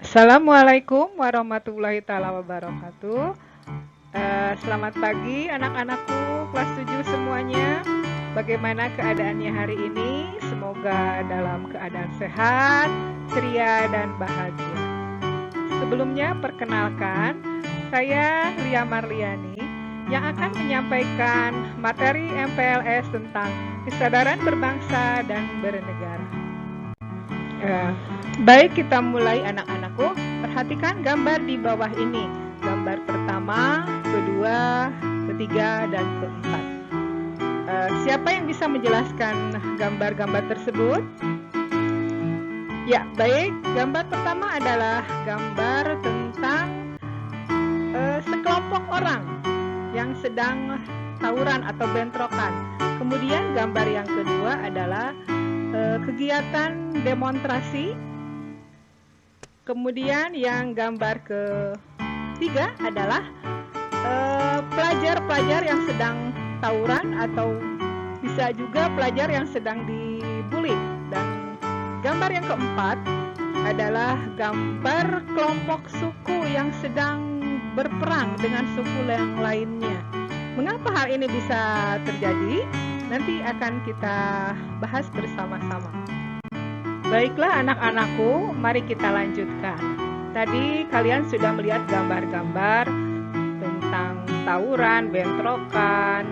Assalamualaikum warahmatullahi taala wabarakatuh. Selamat pagi anak-anakku kelas 7 semuanya. Bagaimana keadaannya hari ini? Semoga dalam keadaan sehat, ceria, dan bahagia. Sebelumnya perkenalkan, saya Lia Marliani yang akan menyampaikan materi MPLS tentang kesadaran berbangsa dan bernegara. Baik, kita mulai anak-anakku. Perhatikan gambar di bawah ini. Gambar pertama, kedua, ketiga, dan keempat. Siapa yang bisa menjelaskan gambar-gambar tersebut? Ya, baik. Gambar pertama adalah gambar tentang sekelompok orang yang sedang tawuran atau bentrokan. Kemudian gambar yang kedua adalah kegiatan demonstrasi. Kemudian yang gambar ketiga adalah pelajar-pelajar yang sedang tawuran atau bisa juga pelajar yang sedang dibully. Dan gambar yang keempat adalah gambar kelompok suku yang sedang berperang dengan suku yang lainnya. Mengapa hal ini bisa terjadi? Nanti akan kita bahas bersama-sama. Baiklah anak-anakku, mari kita lanjutkan. Tadi kalian sudah melihat gambar-gambar tentang tawuran, bentrokan,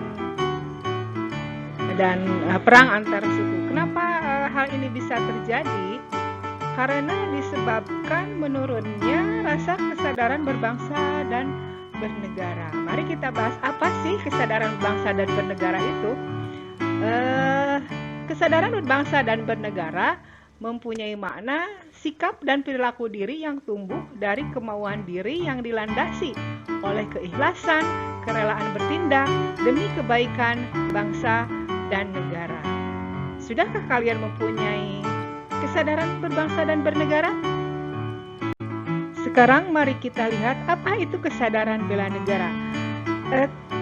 dan perang antar suku. Kenapa hal ini bisa terjadi? Karena disebabkan menurunnya rasa kesadaran berbangsa dan bernegara. Mari kita bahas apa sih kesadaran berbangsa dan bernegara itu. Kesadaran berbangsa dan bernegara mempunyai makna sikap dan perilaku diri yang tumbuh dari kemauan diri yang dilandasi oleh keikhlasan, kerelaan bertindak demi kebaikan bangsa dan negara. Sudahkah kalian mempunyai kesadaran berbangsa dan bernegara? Sekarang mari kita lihat apa itu kesadaran bela negara.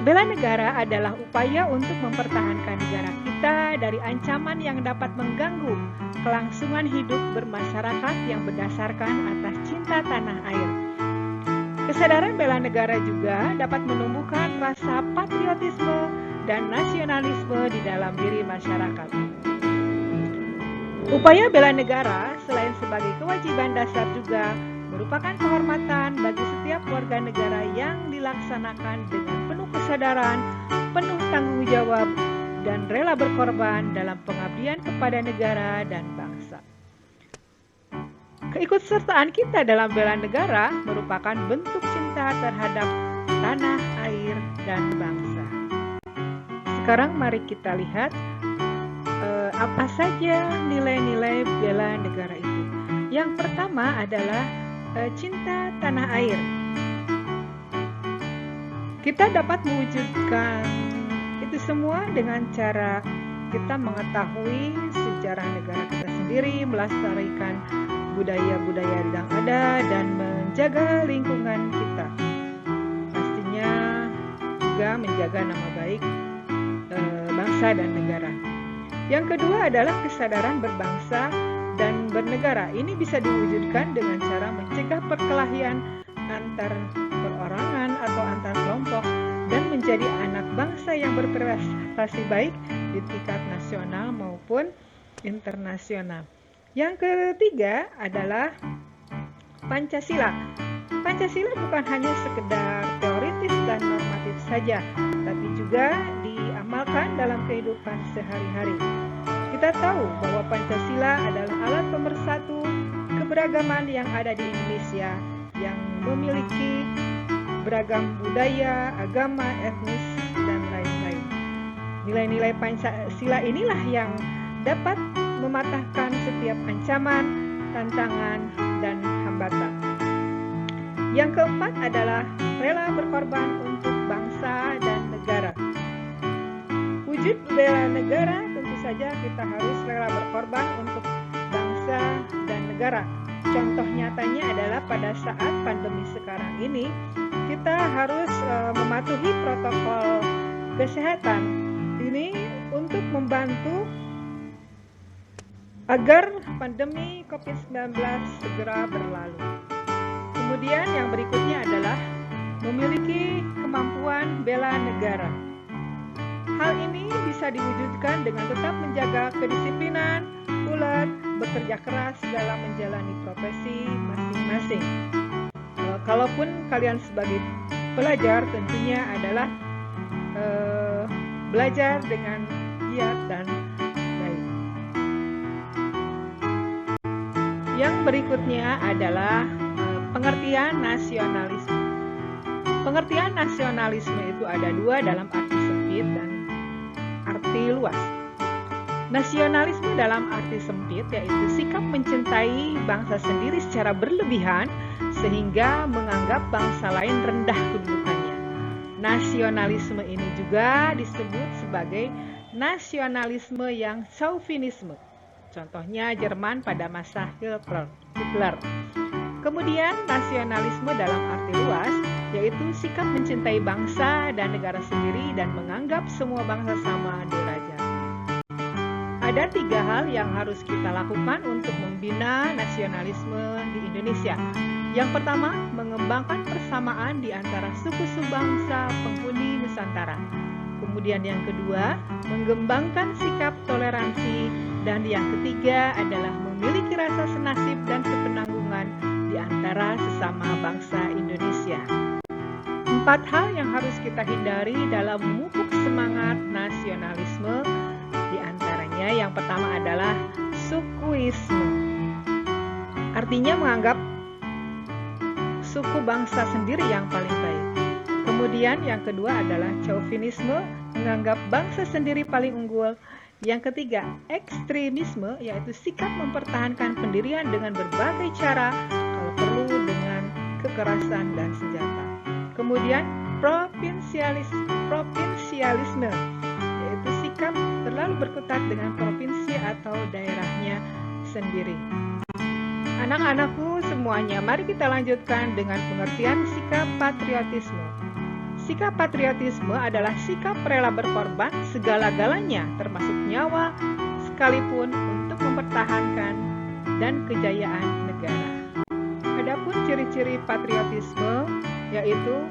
Bela negara adalah upaya untuk mempertahankan negara kita dari ancaman yang dapat mengganggu kelangsungan hidup bermasyarakat yang berdasarkan atas cinta tanah air. Kesadaran bela negara juga dapat menumbuhkan rasa patriotisme dan nasionalisme di dalam diri masyarakat. Upaya bela negara selain sebagai kewajiban dasar juga merupakan kehormatan bagi setiap warga negara yang dilaksanakan dengan penuh kesadaran, penuh tanggung jawab, dan rela berkorban dalam pengabdian kepada negara dan bangsa. Keikutsertaan kita dalam bela negara merupakan bentuk cinta terhadap tanah, air, dan bangsa. Sekarang mari kita lihat apa saja nilai-nilai bela negara itu. Yang pertama adalah cinta tanah air. Kita dapat mewujudkan itu semua dengan cara kita mengetahui sejarah negara kita sendiri, melestarikan budaya-budaya yang ada, dan menjaga lingkungan kita. Pastinya juga menjaga nama baik bangsa dan negara. Yang kedua adalah kesadaran berbangsa dan bernegara. Ini bisa diwujudkan dengan cara mencegah perkelahian antar perorangan atau antar kelompok dan menjadi anak bangsa yang berprestasi baik di tingkat nasional maupun internasional. Yang ketiga adalah Pancasila. Pancasila bukan hanya sekedar teoritis dan normatif saja, tapi juga diamalkan dalam kehidupan sehari-hari. Kita tahu bahwa Pancasila adalah alat pemersatu keberagaman yang ada di Indonesia yang memiliki beragam budaya, agama, etnis, dan lain-lain. Nilai-nilai Pancasila inilah yang dapat mematahkan setiap ancaman, tantangan, dan hambatan. Yang keempat adalah rela berkorban untuk bangsa dan negara. Wujud bela negara tentu saja kita harus rela berkorban untuk bangsa dan negara. Contoh nyatanya adalah pada saat pandemi sekarang ini, kita harus mematuhi protokol kesehatan ini untuk membantu agar pandemi COVID-19 segera berlalu. Kemudian yang berikutnya adalah memiliki kemampuan bela negara. Hal ini bisa diwujudkan dengan tetap menjaga kedisiplinan, ulet, bekerja keras dalam menjalani profesi masing-masing. Kalaupun kalian sebagai pelajar tentunya adalah belajar dengan giat dan baik. Yang berikutnya adalah pengertian nasionalisme. Pengertian nasionalisme itu ada dua dalam arti sempit dan arti luas. Nasionalisme dalam arti sempit yaitu sikap mencintai bangsa sendiri secara berlebihan sehingga menganggap bangsa lain rendah kedudukannya. Nasionalisme ini juga disebut sebagai nasionalisme yang chauvinisme. Contohnya Jerman pada masa Hitler. Kemudian nasionalisme dalam arti luas yaitu sikap mencintai bangsa dan negara sendiri dan menganggap semua bangsa sama derajat. Ada 3 hal yang harus kita lakukan untuk membina nasionalisme di Indonesia. Yang pertama, mengembangkan persamaan di antara suku-suku bangsa penghuni Nusantara. Kemudian yang kedua, mengembangkan sikap toleransi. Dan yang ketiga adalah memiliki rasa senasib dan sepenanggungan di antara sesama bangsa Indonesia. 4 hal yang harus kita hindari dalam memupuk semangat nasionalisme. Di antaranya yang pertama adalah sukuisme. Artinya menganggap suku bangsa sendiri yang paling baik. Kemudian yang kedua adalah chauvinisme, menganggap bangsa sendiri paling unggul. Yang ketiga, ekstremisme, yaitu sikap mempertahankan pendirian dengan berbagai cara, kalau perlu dengan kekerasan dan senjata. Kemudian provinsialisme, yaitu sikap terlalu berkutat dengan provinsi atau daerahnya sendiri. Anak-anakku semuanya, mari kita lanjutkan dengan pengertian sikap patriotisme. Sikap patriotisme adalah sikap rela berkorban segala-galanya, termasuk nyawa, sekalipun untuk mempertahankan dan kejayaan negara. Adapun ciri-ciri patriotisme yaitu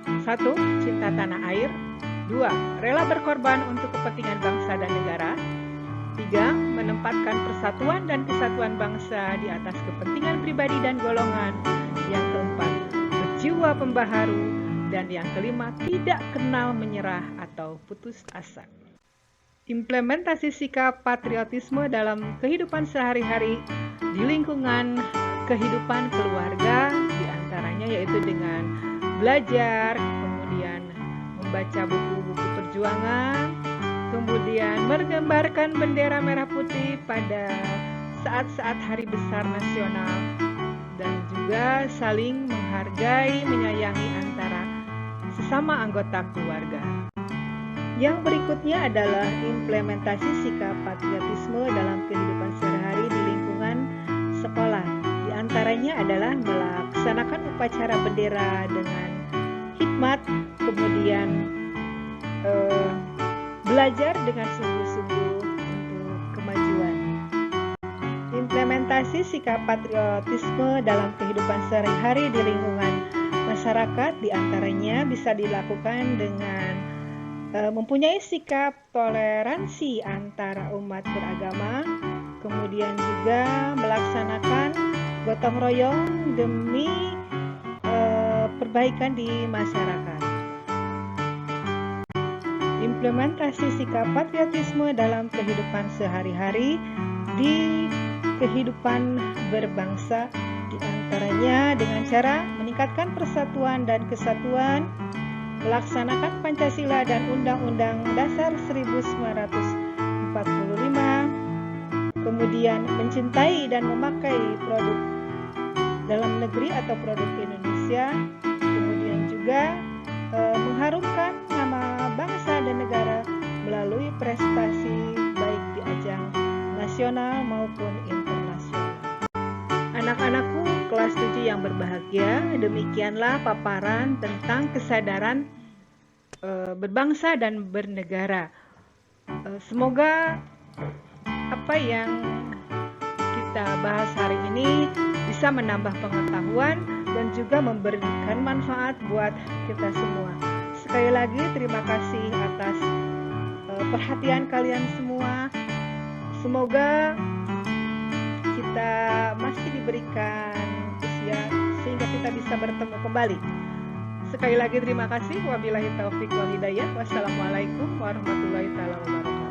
1. Cinta tanah air. 2. Rela berkorban untuk kepentingan bangsa dan negara. 3. Menempatkan persatuan dan kesatuan bangsa di atas kepentingan pribadi dan golongan. Yang keempat, berjiwa pembaharu. Dan yang kelima, tidak kenal menyerah atau putus asa. Implementasi sikap patriotisme dalam kehidupan sehari-hari di lingkungan kehidupan keluarga, diantaranya yaitu dengan belajar, kemudian membaca buku-buku perjuangan, kemudian menggambarkan bendera merah putih pada saat-saat hari besar nasional, dan juga saling menghargai, menyayangi antara sesama anggota keluarga. Yang berikutnya adalah implementasi sikap patriotisme dalam kehidupan sehari-hari di lingkungan sekolah. Di antaranya adalah melaksanakan upacara bendera dengan hikmat, kemudian belajar dengan sungguh-sungguh untuk kemajuan. Implementasi sikap patriotisme dalam kehidupan sehari-hari di lingkungan masyarakat diantaranya bisa dilakukan dengan mempunyai sikap toleransi antara umat beragama, kemudian juga melaksanakan gotong royong demi perbaikan di masyarakat. Implementasi sikap patriotisme dalam kehidupan sehari-hari di kehidupan berbangsa diantaranya dengan cara meningkatkan persatuan dan kesatuan, melaksanakan Pancasila dan Undang-Undang Dasar 1945, kemudian mencintai dan memakai produk dalam negeri atau produk Indonesia, kemudian juga mengharumkan nama bangsa dan negara melalui prestasi baik di ajang nasional maupun internasional. Anak-anakku kelas 7 yang berbahagia, demikianlah paparan tentang kesadaran berbangsa dan bernegara. Semoga apa yang kita bahas hari ini bisa menambah pengetahuan dan juga memberikan manfaat buat kita semua. Sekali lagi terima kasih atas perhatian kalian semua. Semoga kita masih diberikan usia sehingga kita bisa bertemu kembali. Sekali lagi terima kasih. Wabillahi taufik wal hidayah. Wassalamualaikum warahmatullahi wabarakatuh.